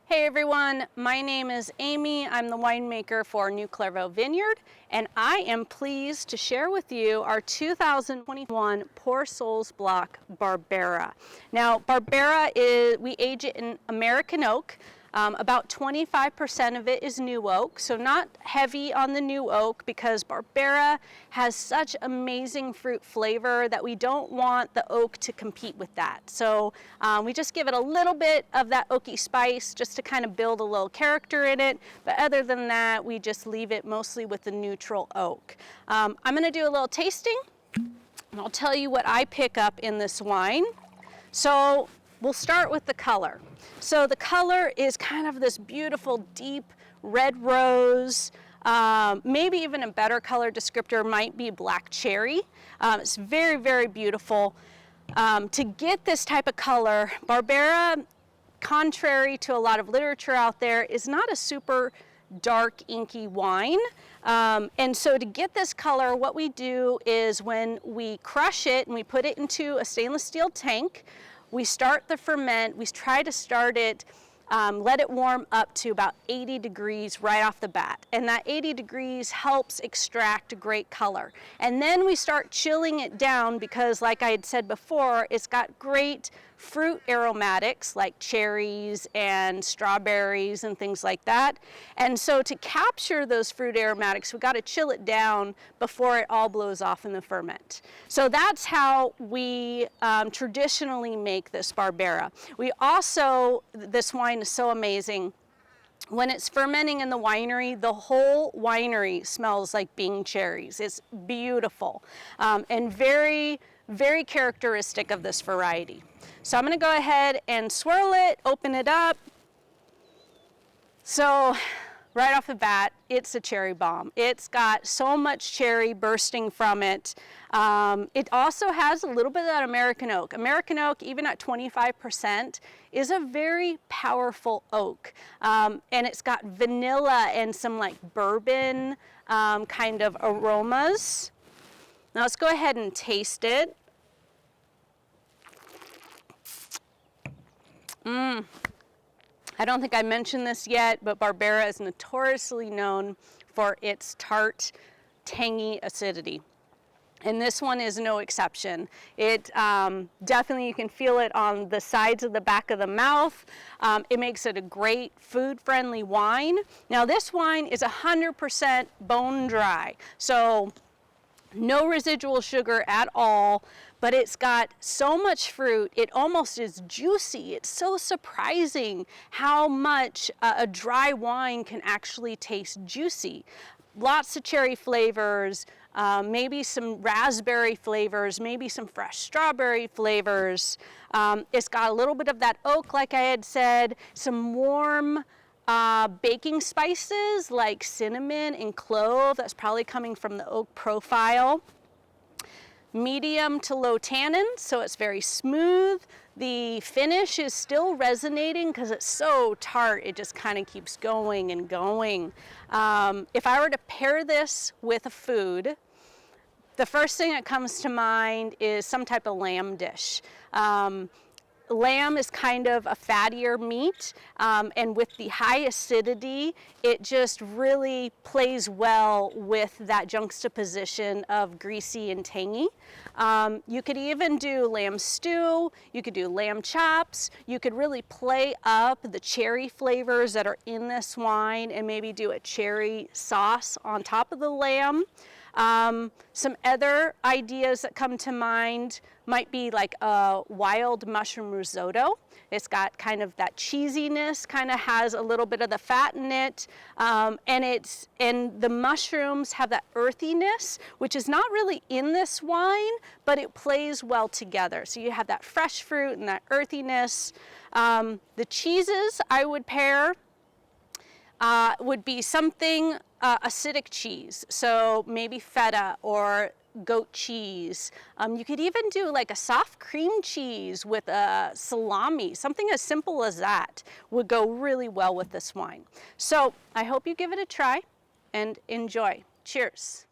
Hey everyone, my name is Amy. I'm the winemaker for New Clairvaux Vineyard, and I am pleased to share with you our 2021 Poor Souls Block Barbera. Now, Barbera we age it in American oak. About 25% of it is new oak, so not heavy on the new oak because Barbera has such amazing fruit flavor that we don't want the oak to compete with that. So we just give it a little bit of that oaky spice just to kind of build a little character in it, but other than that, we just leave it mostly with the neutral oak. I'm gonna do a little tasting, and I'll tell you what I pick up in this wine. So we'll start with the color. So the color is kind of this beautiful deep red rose. Maybe even a better color descriptor might be black cherry. It's very, very beautiful. To get this type of color, Barbera, contrary to a lot of literature out there, is not a super dark inky wine. And so to get this color, what we do is when we crush it and we put it into a stainless steel tank, we start the ferment, we try to start it, let it warm up to about 80 degrees right off the bat. And that 80 degrees helps extract a great color. And then we start chilling it down because, like I had said before, it's got great fruit aromatics like cherries and strawberries and things like that. And so to capture those fruit aromatics, we got to chill it down before it all blows off in the ferment. So that's how we traditionally make this Barbera. We also, this wine is so amazing. When it's fermenting in the winery, the whole winery smells like Bing cherries. It's beautiful and very, very characteristic of this variety. So I'm gonna go ahead and swirl it, open it up. So right off the bat, it's a cherry bomb. It's got so much cherry bursting from it. It also has a little bit of that American oak. American oak, even at 25%, is a very powerful oak. And it's got vanilla and some like bourbon kind of aromas. Now let's go ahead and taste it. I don't think I mentioned this yet, but Barbera is notoriously known for its tart, tangy acidity. And this one is no exception. It definitely, you can feel it on the sides of the back of the mouth. It makes it a great food-friendly wine. Now this wine is 100% bone dry, so no residual sugar at all, but it's got so much fruit, it almost is juicy. It's so surprising how much a dry wine can actually taste juicy. Lots of cherry flavors, maybe some raspberry flavors, maybe some fresh strawberry flavors. It's got a little bit of that oak, like I had said, some warm baking spices like cinnamon and clove. That's probably coming from the oak profile. Medium to low tannin, so it's very smooth. The finish is still resonating because it's so tart, it just kind of keeps going and going. If I were to pair this with a food, the first thing that comes to mind is some type of lamb dish. Lamb is kind of a fattier meat, and with the high acidity, it just really plays well with that juxtaposition of greasy and tangy. You could even do lamb stew, you could do lamb chops, you could really play up the cherry flavors that are in this wine and maybe do a cherry sauce on top of the lamb. Some other ideas that come to mind might be like a wild mushroom risotto. It's got kind of that cheesiness, kind of has a little bit of the fat in it, and the mushrooms have that earthiness, which is not really in this wine, but it plays well together. So you have that fresh fruit and that earthiness. The cheeses I would pair would be something acidic cheese, so maybe feta or goat cheese. You could even do like a soft cream cheese with a salami. Something as simple as that would go really well with this wine. So I hope you give it a try and enjoy. Cheers.